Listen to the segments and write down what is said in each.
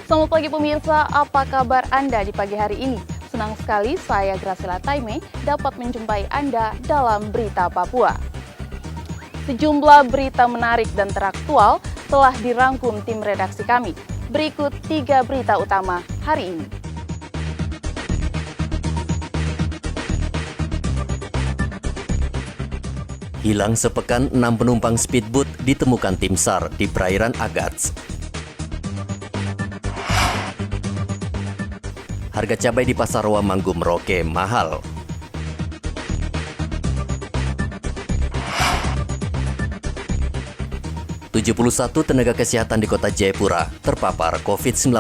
Selamat pagi pemirsa, apa kabar Anda di pagi hari ini? Senang sekali saya Graciela Taime dapat menjumpai Anda dalam Berita Papua. Sejumlah berita menarik dan teraktual telah dirangkum tim redaksi kami. Berikut 3 berita utama hari ini. Hilang sepekan 6 penumpang speedboat ditemukan tim SAR di perairan Agats. Harga cabai di Pasar Wamanggu Merauke mahal. ...71 tenaga kesehatan di kota Jayapura terpapar COVID-19.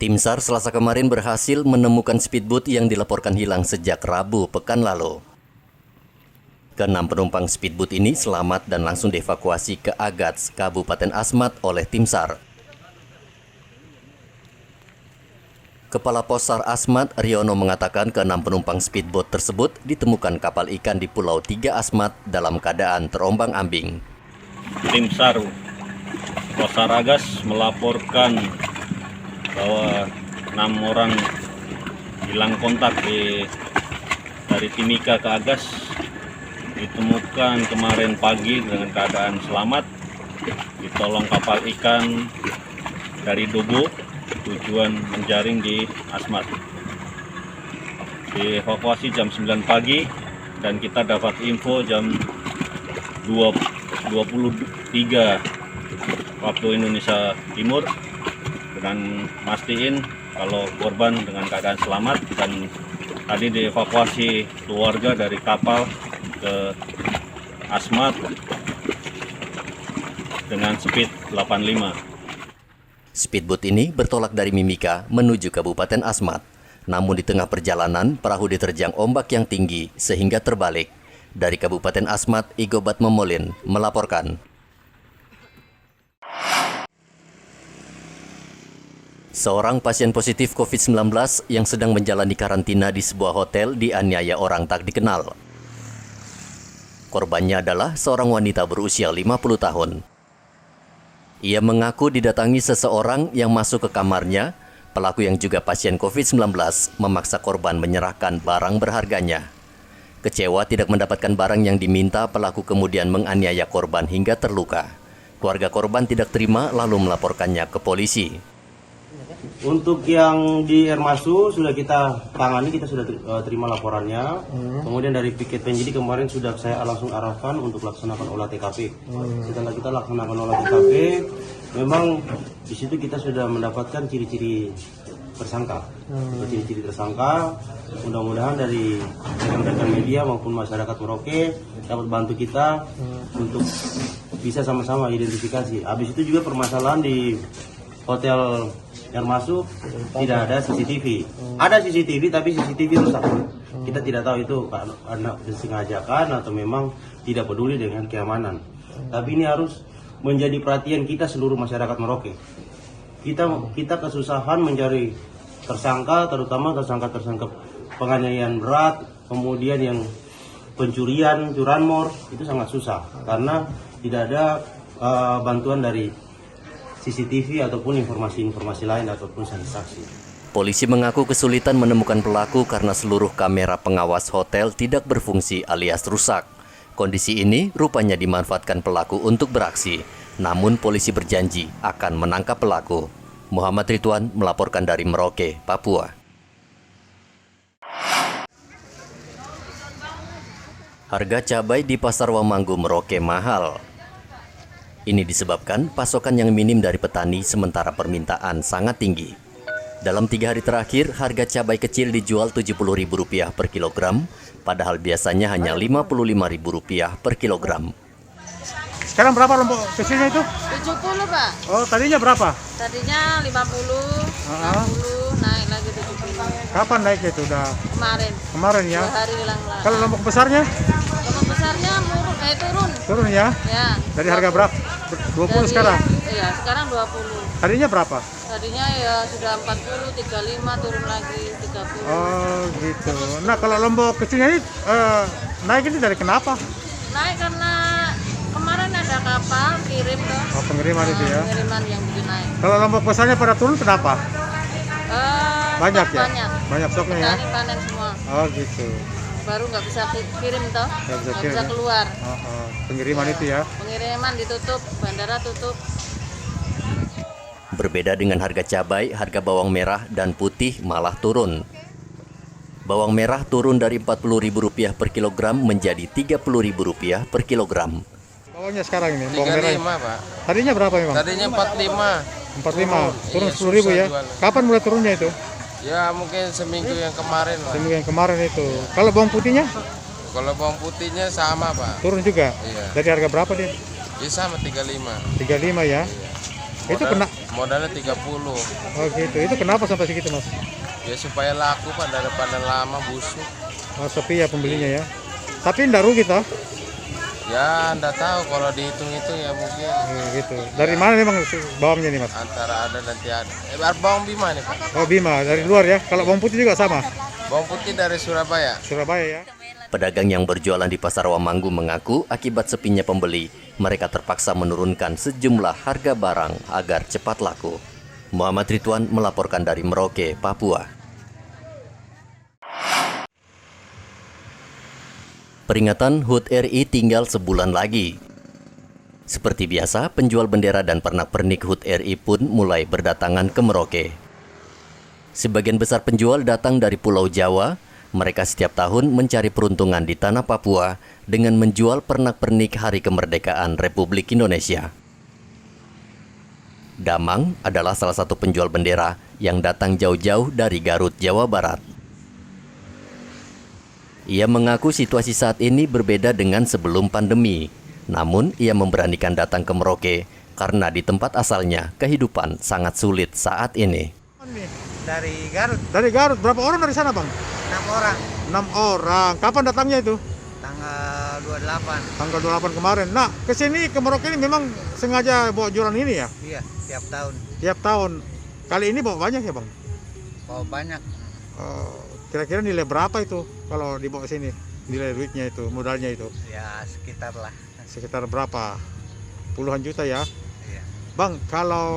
Tim SAR Selasa kemarin berhasil menemukan speedboat yang dilaporkan hilang sejak Rabu pekan lalu. Ke-6 penumpang speedboat ini selamat dan langsung dievakuasi ke Agats, Kabupaten Asmat oleh tim SAR. Kepala Pos SAR Asmat, Riono mengatakan ke-6 penumpang speedboat tersebut ditemukan kapal ikan di Pulau 3 Asmat dalam keadaan terombang-ambing. Tim SAR Pos SAR Agats melaporkan bahwa 6 orang hilang kontak dari Timika ke Agats ditemukan kemarin pagi dengan keadaan selamat, ditolong kapal ikan dari Dobo tujuan menjaring di Asmat. Dievakuasi jam 9 pagi dan kita dapat info jam 23 waktu Indonesia Timur dengan mastiin kalau korban dengan keadaan selamat, dan tadi dievakuasi keluarga dari kapal ke Asmat dengan speed 85. Speedboat ini bertolak dari Mimika menuju Kabupaten Asmat. Namun di tengah perjalanan, perahu diterjang ombak yang tinggi sehingga terbalik. Dari Kabupaten Asmat, Igobat Memolin melaporkan. Seorang pasien positif COVID-19 yang sedang menjalani karantina di sebuah hotel dianiaya orang tak dikenal. Korbannya adalah seorang wanita berusia 50 tahun. Ia mengaku didatangi seseorang yang masuk ke kamarnya. Pelaku yang juga pasien COVID-19 memaksa korban menyerahkan barang berharganya. Kecewa tidak mendapatkan barang yang diminta, pelaku kemudian menganiaya korban hingga terluka. Keluarga korban tidak terima lalu melaporkannya ke polisi. Untuk yang di Ermasu sudah kita tangani, kita sudah terima laporannya. Kemudian dari piket penyidik kemarin sudah saya langsung arahkan untuk laksanakan olah TKP. Setelah kita laksanakan olah TKP, memang di situ kita sudah mendapatkan ciri-ciri tersangka. Ciri-ciri tersangka, mudah-mudahan dari rekan-rekan media maupun masyarakat Merauke dapat bantu kita untuk bisa sama-sama identifikasi. Habis itu juga permasalahan di hotel yang masuk tidak ada CCTV. Ada CCTV tapi CCTV rusak. Kita tidak tahu itu karena disengajakan atau memang tidak peduli dengan keamanan. Tapi ini harus menjadi perhatian kita seluruh masyarakat Merauke. Kita kesusahan mencari tersangka, terutama tersangka penganiayaan berat, kemudian yang pencurian, curanmor, itu sangat susah karena tidak ada bantuan dari CCTV ataupun informasi-informasi lain ataupun saksi. Polisi mengaku kesulitan menemukan pelaku karena seluruh kamera pengawas hotel tidak berfungsi alias rusak. Kondisi ini rupanya dimanfaatkan pelaku untuk beraksi. Namun polisi berjanji akan menangkap pelaku. Muhammad Ridwan melaporkan dari Merauke, Papua. Harga cabai di Pasar Wamanggu Merauke mahal. Ini disebabkan pasokan yang minim dari petani sementara permintaan sangat tinggi. Dalam 3 hari terakhir, harga cabai kecil dijual Rp70.000 per kilogram, padahal biasanya hanya Rp55.000 per kilogram. Sekarang berapa lombok kecilnya itu? 70 Pak. Oh, tadinya berapa? Tadinya 50, 50 naik lagi 70. Kapan naiknya itu? Udah Kemarin ya? 2 hari hilang. Kalau lombok besarnya? Lombok besarnya turun. Turun ya? Ya. Dari harga berapa? 20 sekarang? ya sekarang 20. Tadinya berapa? Tadinya ya sudah 40, 35, turun lagi 30. Oh gitu. Nah kalau lombok kecilnya ini naik ini dari kenapa? Naik karena kemarin ada kapal kirim tuh. Oh pengiriman itu ya. Pengiriman yang bikin naik. Kalau lombok besarnya pada turun kenapa? Banyak Stok ya? Banyak. Banyak stoknya ya? Petani panen semua. Oh gitu. Baru nggak bisa kirim toh. Nggak bisa Nggak kirim bisa ya? keluar. Pengiriman itu ya? Pengiriman ditutup, bandara tutup. Berbeda dengan harga cabai, harga bawang merah dan putih malah turun. Bawang merah turun dari Rp40.000 per kilogram menjadi Rp30.000 per kilogram. Bawangnya sekarang ini, bawang merah. 35, Pak. Tadinya berapa memang? Tadinya 45. 45, turun Iya, 10.000 ya? susah jualnya. Kapan mulai turunnya itu? Ya mungkin seminggu yang kemarin lah. Seminggu yang kemarin itu. Kalau bawang putihnya Kalau bawang putihnya sama, Pak. turun juga? Iya. Dari harga berapa dia? Ya sama 35. 35 ya? Itu kena, Modalnya 30. oh gitu, itu kenapa sampai segitu mas? Ya supaya laku, Pak, daripada lama busuk. Oh sepi ya pembelinya ya? Tapi enggak rugi toh? Ya enggak tahu, kalau dihitung-hitung ya mungkin Gitu. Dari mana memang bawangnya nih mas? antara ada dan tiada. Bawang Bima nih, Pak. Oh Bima, dari luar ya? Kalau bawang putih juga sama? Bawang putih dari Surabaya. Surabaya ya? Pedagang yang berjualan di Pasar Wamanggu mengaku akibat sepinya pembeli, mereka terpaksa menurunkan sejumlah harga barang agar cepat laku. Muhammad Ridwan melaporkan dari Merauke, Papua. Peringatan HUT RI tinggal sebulan lagi. Seperti biasa, penjual bendera dan pernak-pernik HUT RI pun mulai berdatangan ke Merauke. Sebagian besar penjual datang dari Pulau Jawa. Mereka setiap tahun mencari peruntungan di tanah Papua dengan menjual pernak-pernik Hari Kemerdekaan Republik Indonesia. Damang adalah salah satu penjual bendera yang datang jauh-jauh dari Garut, Jawa Barat. Ia mengaku situasi saat ini berbeda dengan sebelum pandemi. Namun, ia memberanikan datang ke Merauke karena di tempat asalnya kehidupan sangat sulit saat ini. Dari Garut. Dari Garut, berapa orang dari sana bang? 6 orang. 6 orang. Kapan datangnya itu? Tanggal 28. Tanggal 28 kemarin. Nah, ke sini ke Merauke ini memang sengaja bawa jualan ini ya? Iya, tiap tahun. Tiap tahun. Kali ini bawa banyak ya bang? Bawa banyak. Kira-kira nilai berapa itu kalau dibawa sini? Nilai duitnya itu, modalnya itu? Ya sekitar lah. Sekitar berapa? Puluhan juta ya? Iya. Bang, kalau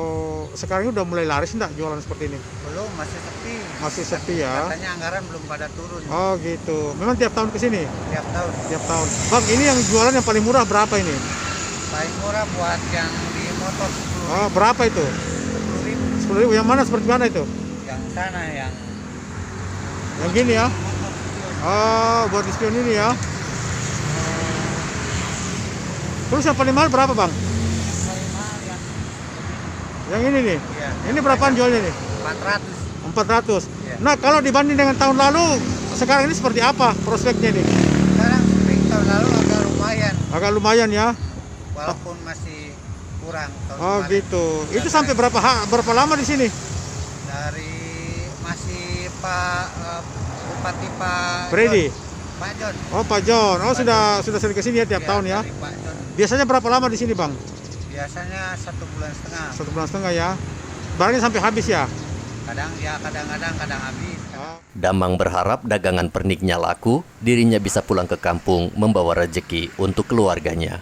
sekarang ini udah mulai laris enggak jualan seperti ini? Belum, masih sepi. Masih sepi ya? Katanya anggaran belum pada turun. Oh gitu. Memang tiap tahun ke sini? Tiap tahun. Tiap tahun. Bang, ini yang jualan yang paling murah berapa ini? Paling murah buat yang di motor 10.000. Oh, berapa itu? 10.000. Yang mana seperti mana itu? Yang sana yang Yang gini ya? Oh, buat diskon ini ya? Terus yang paling mahal berapa bang? paling mahal Yang ini nih? Iya. Ini berapaan jualnya nih? 400. 400. Iya. Nah, kalau dibanding dengan tahun lalu, sekarang ini seperti apa prospeknya nih? Sekarang spring tahun lalu agak lumayan. Agak lumayan ya? Walaupun masih kurang tahun Oh kemarin. gitu. Itu sampai berapa lama di sini? Dari masih Bupati Pak Freddy? John. Pak John. Oh Pak John. Oh sudah sering ke sini ya tiap Iya, tahun ya? dari Pak John. Biasanya berapa lama di sini bang? Biasanya 1,5 bulan. 1,5 bulan ya? Barangnya sampai habis ya? Kadang ya kadang-kadang kadang habis. Damang berharap dagangan perniknya laku, dirinya bisa pulang ke kampung membawa rejeki untuk keluarganya.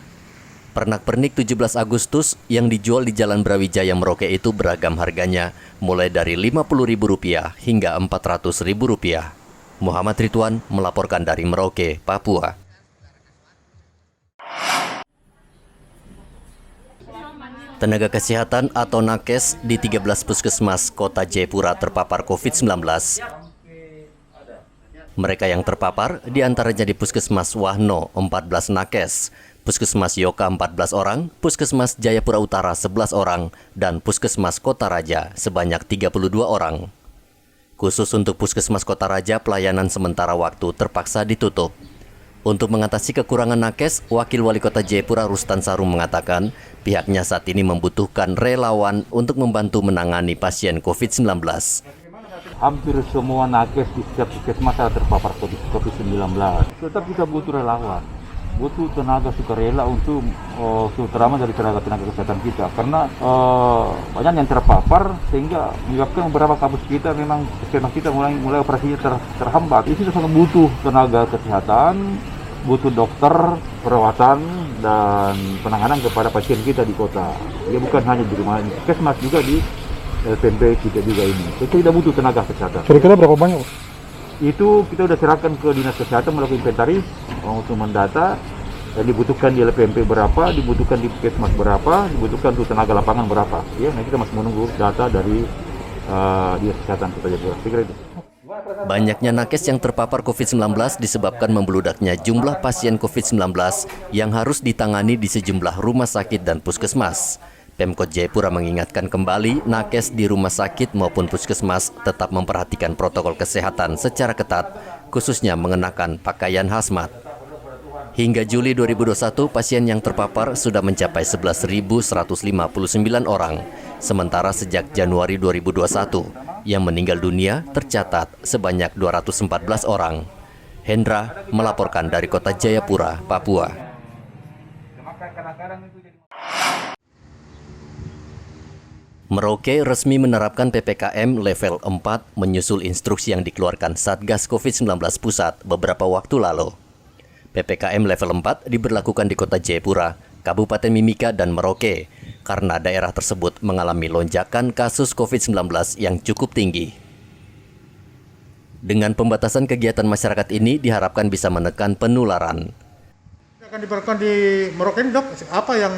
Pernak-pernik 17 Agustus yang dijual di Jalan Brawijaya Merauke itu beragam harganya, mulai dari Rp50.000 hingga Rp400.000. Muhammad Ridwan melaporkan dari Merauke, Papua. Tenaga kesehatan atau nakes di 13 puskesmas kota Jayapura terpapar COVID-19. Mereka yang terpapar diantaranya di Puskesmas Wahno 14 nakes, Puskesmas Yoka 14 orang, Puskesmas Jayapura Utara 11 orang, dan Puskesmas Kota Raja sebanyak 32 orang. Khusus untuk Puskesmas Kota Raja, pelayanan sementara waktu terpaksa ditutup. Untuk mengatasi kekurangan nakes, Wakil Wali Kota Jayapura Rustan Sarum mengatakan pihaknya saat ini membutuhkan relawan untuk membantu menangani pasien COVID-19. Hampir semua nakes di setiap puskesmas terpapar COVID-19. Tetap kita butuh relawan. butuh tenaga sukarela untuk terutama dari tenaga kesehatan kita, karena banyak yang terpapar sehingga menyebabkan beberapa kampus kita memang puskesmas kita mulai operasinya terhambat. Itu sangat butuh tenaga kesehatan, butuh dokter, perawatan dan penanganan kepada pasien kita di kota. Ya bukan hanya di rumah puskesmas, juga di PMP kita juga ini. Kita tidak butuh tenaga kesehatan. Kira-kira berapa banyak? Itu kita sudah serahkan ke dinas kesehatan melakukan inventaris untuk mendata yang dibutuhkan di LPMP berapa, dibutuhkan di puskesmas berapa, dibutuhkan untuk tenaga lapangan berapa. Ya, nah kita masih menunggu data dari dinas kesehatan Kota Jayapura. Saya kira itu. Banyaknya nakes yang terpapar COVID-19 disebabkan membeludaknya jumlah pasien COVID-19 yang harus ditangani di sejumlah rumah sakit dan puskesmas. Pemkot Jayapura mengingatkan kembali nakes di rumah sakit maupun puskesmas tetap memperhatikan protokol kesehatan secara ketat, khususnya mengenakan pakaian hazmat. Hingga Juli 2021, pasien yang terpapar sudah mencapai 11.159 orang, sementara sejak Januari 2021, yang meninggal dunia tercatat sebanyak 214 orang. Hendra melaporkan dari Kota Jayapura, Papua. Merauke resmi menerapkan PPKM level 4 menyusul instruksi yang dikeluarkan Satgas COVID-19 Pusat beberapa waktu lalu. PPKM level 4 diberlakukan di Kota Jayapura, Kabupaten Mimika, dan Merauke karena daerah tersebut mengalami lonjakan kasus COVID-19 yang cukup tinggi. Dengan pembatasan kegiatan masyarakat ini diharapkan bisa menekan penularan. Akan diberlakukan di Merauke ini, Dok, apa yang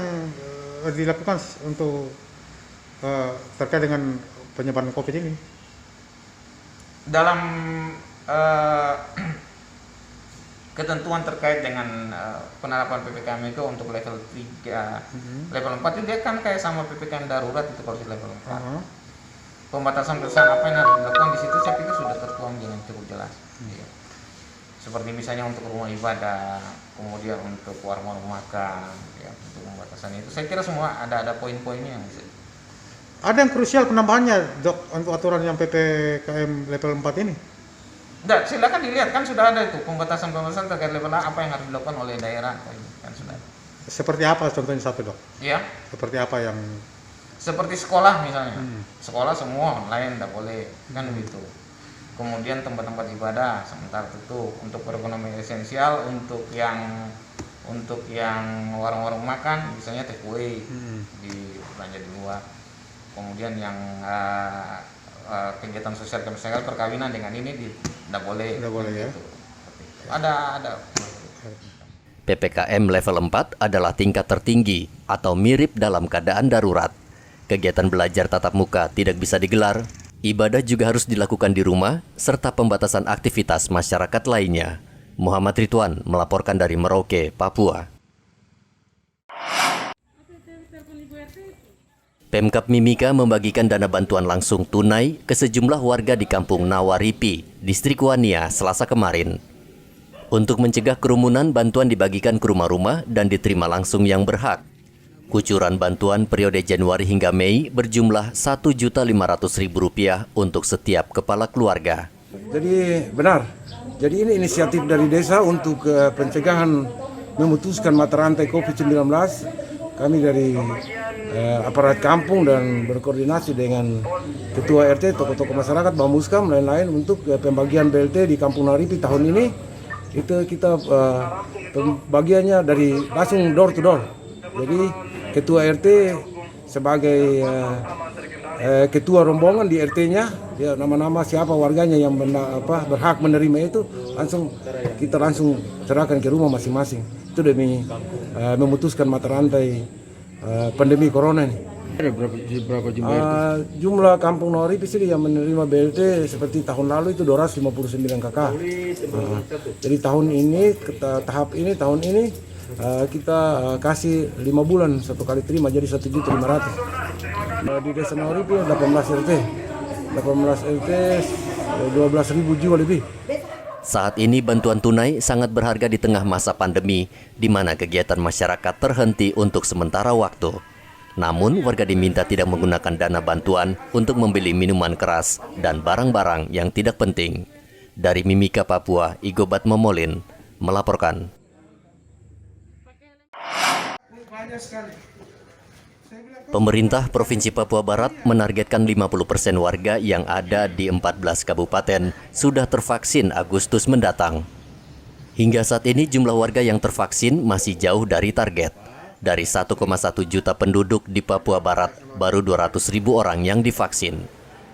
dilakukan untuk terkait dengan penyebaran COVID ini? Dalam ketentuan terkait dengan penerapan PPKM itu untuk level 3, level 4 itu dia kan kayak sama PPKM darurat itu kalau di level 4. Pembatasan apa yang harus dilakukan di situ saya pikir sudah tertuang dengan cukup jelas. Ya. Seperti misalnya untuk rumah ibadah, kemudian untuk warung makan, ya, untuk pembatasan itu. Saya kira semua ada poin-poinnya yang bisa. Ada yang krusial penambahannya, Dok, untuk aturan yang PPKM level 4 ini? Tidak, silakan dilihat, kan sudah ada itu pembatasan terkait level A, apa yang harus dilakukan oleh daerah, kan sudah ada. Seperti apa contohnya satu, Dok? Iya. Seperti apa yang? Seperti sekolah misalnya, sekolah semua online tidak boleh, kan begitu. Kemudian tempat-tempat ibadah sementara tutup, untuk perekonomian esensial, untuk yang warung-warung makan, misalnya take away, di belanja di luar. Kemudian yang kegiatan sosial kemasyarakat perkawinan dengan ini tidak boleh. Tidak boleh ya. Ada. PPKM level 4 adalah tingkat tertinggi atau mirip dalam keadaan darurat. Kegiatan belajar tatap muka tidak bisa digelar, ibadah juga harus dilakukan di rumah, serta pembatasan aktivitas masyarakat lainnya. Muhammad Ridwan melaporkan dari Merauke, Papua. Pemkab Mimika membagikan dana bantuan langsung tunai ke sejumlah warga di Kampung Nawaripi, Distrik Wania, Selasa kemarin. Untuk mencegah kerumunan, bantuan dibagikan ke rumah-rumah dan diterima langsung yang berhak. Kucuran bantuan periode Januari hingga Mei berjumlah Rp1.500.000 untuk setiap kepala keluarga. Jadi benar, jadi ini inisiatif dari desa untuk pencegahan memutuskan mata rantai COVID-19. Kami dari aparat kampung dan berkoordinasi dengan ketua RT, tokoh-tokoh masyarakat, Bamuskam, lain-lain untuk pembagian BLT di Kampung Nawaripi tahun ini. Itu kita pembagiannya dari langsung door to door. Jadi ketua RT sebagai ketua rombongan di RT-nya, ya nama-nama siapa warganya yang berhak menerima itu kita langsung serahkan ke rumah masing-masing. Itu demi memutuskan mata rantai pandemi corona ini. Ada berapa jumlah jumlah Kampung Nawaripi sih yang menerima BLT seperti tahun lalu itu 259 KK. Jadi tahun ini tahun ini kita kasih 5 bulan satu kali terima, jadi 1.500.000. Di desa Nawaripi 18 RT 12.000 jiwa lebih. Saat ini bantuan tunai sangat berharga di tengah masa pandemi, di mana kegiatan masyarakat terhenti untuk sementara waktu. Namun, warga diminta tidak menggunakan dana bantuan untuk membeli minuman keras dan barang-barang yang tidak penting. Dari Mimika, Papua, Igobat Momolin melaporkan. Pemerintah Provinsi Papua Barat menargetkan 50% warga yang ada di 14 kabupaten sudah tervaksin Agustus mendatang. Hingga saat ini jumlah warga yang tervaksin masih jauh dari target. Dari 1,1 juta penduduk di Papua Barat, baru 200.000 orang yang divaksin.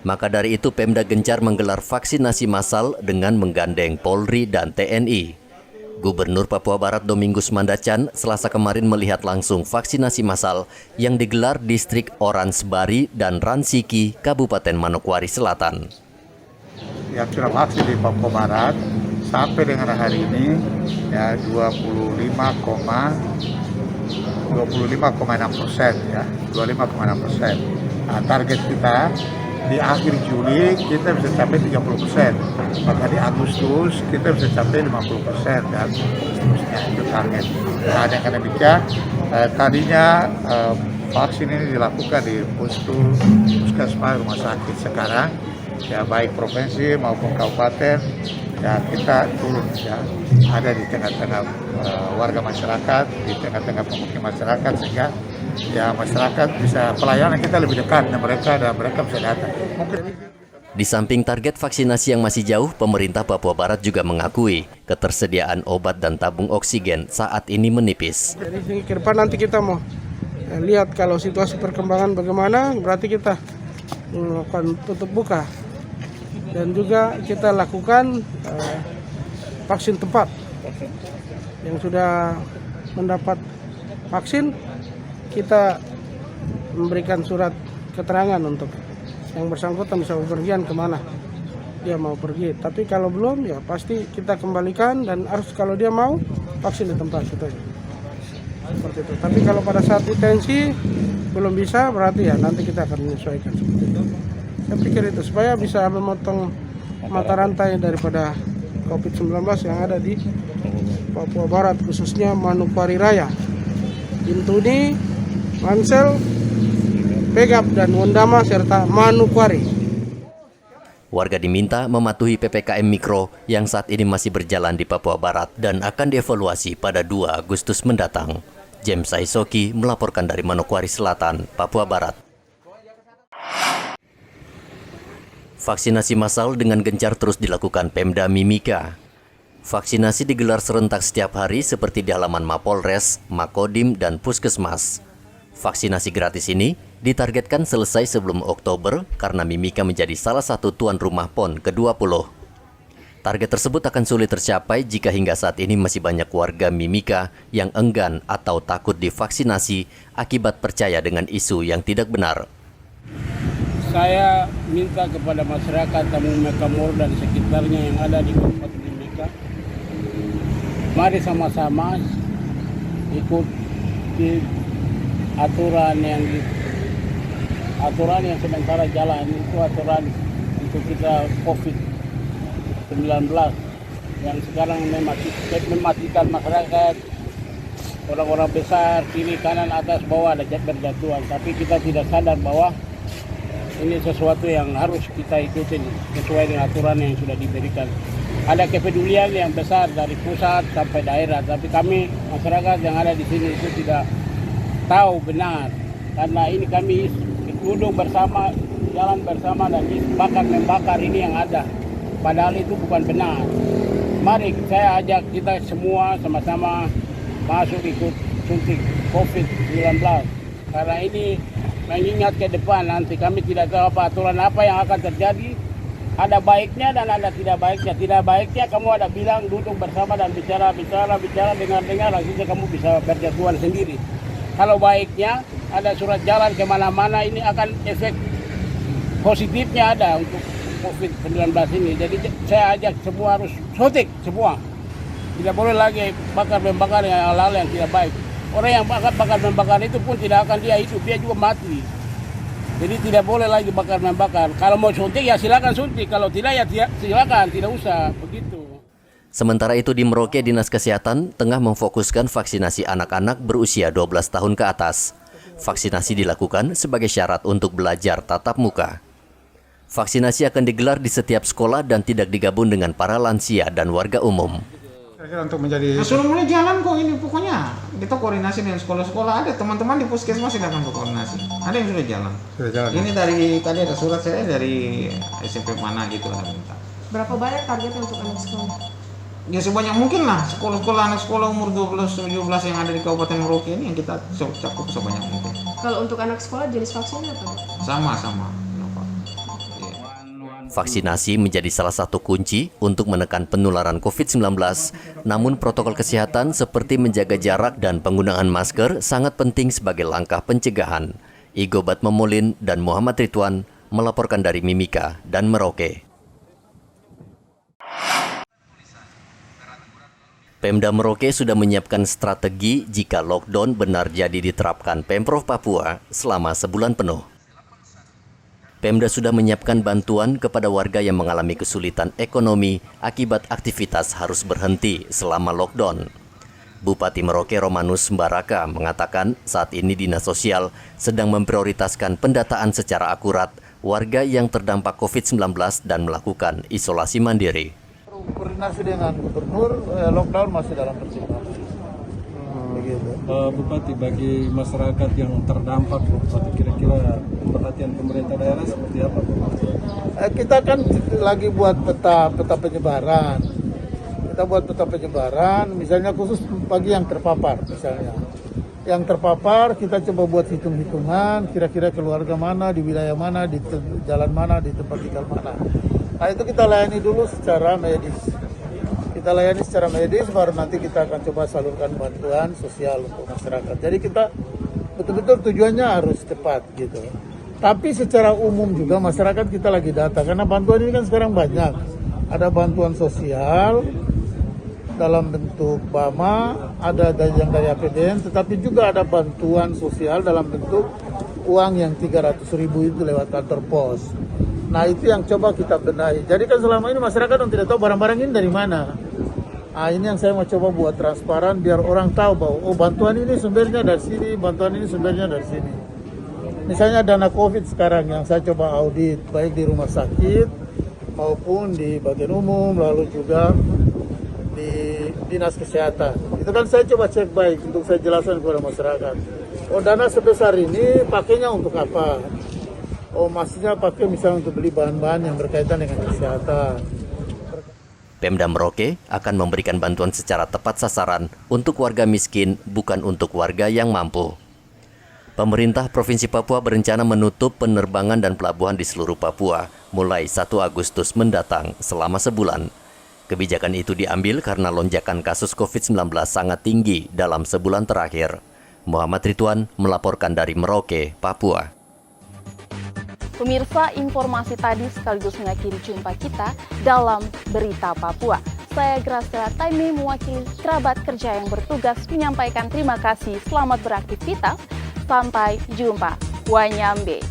Maka dari itu Pemda gencar menggelar vaksinasi massal dengan menggandeng Polri dan TNI. Gubernur Papua Barat Domingus Mandacan Selasa kemarin melihat langsung vaksinasi massal yang digelar distrik Oransbari dan Ransiki, Kabupaten Manokwari Selatan. Yang sudah vaksin di Papua Barat sampai dengan hari ini ya 25,6% ya, 25,6%. Nah, target kita di akhir Juli kita bisa capai 30%, maka di Agustus kita bisa capai 50% dan seterusnya, itu target. Nah, dengan demikian tadinya vaksin ini dilakukan di puskesmas rumah sakit. Sekarang ya baik provinsi maupun kabupaten ya kita turun ya, ada di tengah-tengah warga masyarakat, di tengah-tengah pemukiman masyarakat, sehingga ya masyarakat bisa pelayanan kita lebih dekat dengan mereka dan mereka bisa datang. Di samping target vaksinasi yang masih jauh, pemerintah Papua Barat juga mengakui ketersediaan obat dan tabung oksigen saat ini menipis. Jadi ke depan nanti kita mau lihat kalau situasi perkembangan bagaimana, berarti kita melakukan tutup buka. Dan juga kita lakukan vaksin tepat. Yang sudah mendapat vaksin, kita memberikan surat keterangan untuk yang bersangkutan bisa bepergian kemana dia mau pergi. Tapi kalau belum ya pasti kita kembalikan dan harus kalau dia mau vaksin di tempat itu. Seperti itu. Tapi kalau pada saat detensi belum bisa berarti ya nanti kita akan menyesuaikan seperti itu. Saya pikir itu supaya bisa memotong mata rantai daripada COVID-19 yang ada di Papua Barat, khususnya Manokwari Raya, Bintuni, Mansel, Pegap, dan Wondama, serta Manokwari. Warga diminta mematuhi PPKM Mikro yang saat ini masih berjalan di Papua Barat dan akan dievaluasi pada 2 Agustus mendatang. James Aisoki melaporkan dari Manokwari Selatan, Papua Barat. Vaksinasi massal dengan gencar terus dilakukan Pemda Mimika. Vaksinasi digelar serentak setiap hari seperti di halaman Mapolres, Makodim, dan Puskesmas. Vaksinasi gratis ini ditargetkan selesai sebelum Oktober karena Mimika menjadi salah satu tuan rumah PON ke-20. Target tersebut akan sulit tercapai jika hingga saat ini masih banyak warga Mimika yang enggan atau takut divaksinasi akibat percaya dengan isu yang tidak benar. Saya minta kepada masyarakat Tamu Mekamor dan sekitarnya yang ada di Kabupaten Mimika, mari sama-sama ikuti aturan yang sementara jalan, itu aturan untuk kita COVID-19 yang sekarang mematikan masyarakat, orang-orang besar, kiri, kanan, atas, bawah ada berjatuhan. Tapi kita tidak sadar bahwa ini sesuatu yang harus kita ikuti sesuai dengan aturan yang sudah diberikan. Ada kepedulian yang besar dari pusat sampai daerah, tapi kami masyarakat yang ada di sini itu tidak tahu benar. Karena ini kami duduk bersama, jalan bersama dan membakar ini yang ada. Padahal itu bukan benar. Mari saya ajak kita semua sama-sama masuk ikut suntik COVID-19. Karena ini mengingat ke depan nanti kami tidak tahu apa aturan apa yang akan terjadi. Ada baiknya dan ada tidak baiknya. Tidak baiknya kamu ada bilang duduk bersama dan bicara, dengar, akhirnya kamu bisa berjatuhan sendiri. Kalau baiknya ada surat jalan kemana-mana, ini akan efek positifnya ada untuk COVID-19 ini. Jadi saya ajak semua harus suntik semua. Tidak boleh lagi bakar-membakar hal-hal yang tidak baik. Orang yang bakar-membakar itu pun tidak akan dia hidup, dia juga mati. Jadi tidak boleh lagi bakar-membakar. Kalau mau suntik ya silakan suntik, kalau tidak ya silakan, tidak usah begitu. Sementara itu di Merauke, Dinas Kesehatan tengah memfokuskan vaksinasi anak-anak berusia 12 tahun ke atas. Vaksinasi dilakukan sebagai syarat untuk belajar tatap muka. Vaksinasi akan digelar di setiap sekolah dan tidak digabung dengan para lansia dan warga umum. Kira-kira untuk menjadi sudah mulai jalan kok ini, pokoknya kita koordinasi dengan sekolah-sekolah, ada teman-teman di puskesmas sedang berkoordinasi, ada yang sudah jalan. Ini dari tadi ada surat saya dari SMP mana gitu ada minta. Berapa banyak targetnya untuk anak sekolah? Ya sebanyak mungkin lah, sekolah-sekolah anak sekolah umur 12-17 yang ada di Kabupaten Merauke ini yang kita cakup sebanyak mungkin. Kalau untuk anak sekolah jenis vaksinnya apa? Sama-sama. Vaksinasi menjadi salah satu kunci untuk menekan penularan COVID-19, namun protokol kesehatan seperti menjaga jarak dan penggunaan masker sangat penting sebagai langkah pencegahan. Igo Batmamolin dan Muhammad Ridwan melaporkan dari Mimika dan Merauke. Pemda Merauke sudah menyiapkan strategi jika lockdown benar jadi diterapkan Pemprov Papua selama sebulan penuh. Pemda sudah menyiapkan bantuan kepada warga yang mengalami kesulitan ekonomi akibat aktivitas harus berhenti selama lockdown. Bupati Merauke Romanus Mbaraka mengatakan saat ini Dinas Sosial sedang memprioritaskan pendataan secara akurat warga yang terdampak COVID-19 dan melakukan isolasi mandiri. Koordinasi dengan gubernur, lockdown masih dalam persiapan. Bupati, bagi masyarakat yang terdampak, Bupati, kira-kira perhatian pemerintah daerah seperti apa? Kita kan lagi buat peta penyebaran. Kita buat peta penyebaran, misalnya khusus bagi yang terpapar, misalnya. Yang terpapar kita coba buat hitung-hitungan, kira-kira keluarga mana, di wilayah mana, di jalan mana, di tempat tinggal mana. Nah itu kita layani dulu secara medis. Kita layani secara medis, baru nanti kita akan coba salurkan bantuan sosial untuk masyarakat. Jadi kita betul-betul tujuannya harus tepat gitu. Tapi secara umum juga masyarakat kita lagi data, karena bantuan ini kan sekarang banyak. Ada bantuan sosial dalam bentuk BAMA, ada yang dari APBN, tetapi juga ada bantuan sosial dalam bentuk uang yang 300.000 itu lewat kantor pos. Nah itu yang coba kita benahi. Jadi kan selama ini masyarakat yang tidak tahu barang-barang ini dari mana. Nah ini yang saya mau coba buat transparan biar orang tahu bahwa oh bantuan ini sumbernya dari sini, bantuan ini sumbernya dari sini. Misalnya dana COVID sekarang yang saya coba audit baik di rumah sakit maupun di bagian umum, lalu juga di dinas kesehatan. Itu kan saya coba cek baik untuk saya jelaskan kepada masyarakat. Oh dana sebesar ini pakainya untuk apa? Oh maksudnya pakai misalnya untuk beli bahan-bahan yang berkaitan dengan kesehatan. Pemda Merauke akan memberikan bantuan secara tepat sasaran untuk warga miskin, bukan untuk warga yang mampu. Pemerintah Provinsi Papua berencana menutup penerbangan dan pelabuhan di seluruh Papua mulai 1 Agustus mendatang selama sebulan. Kebijakan itu diambil karena lonjakan kasus COVID-19 sangat tinggi dalam sebulan terakhir. Muhammad Ridwan melaporkan dari Merauke, Papua. Pemirsa, informasi tadi sekaligus mengakhiri jumpa kita dalam Berita Papua. Saya Graciela Taime mewakili kerabat kerja yang bertugas menyampaikan terima kasih, selamat beraktivitas, sampai jumpa. Wanyambe.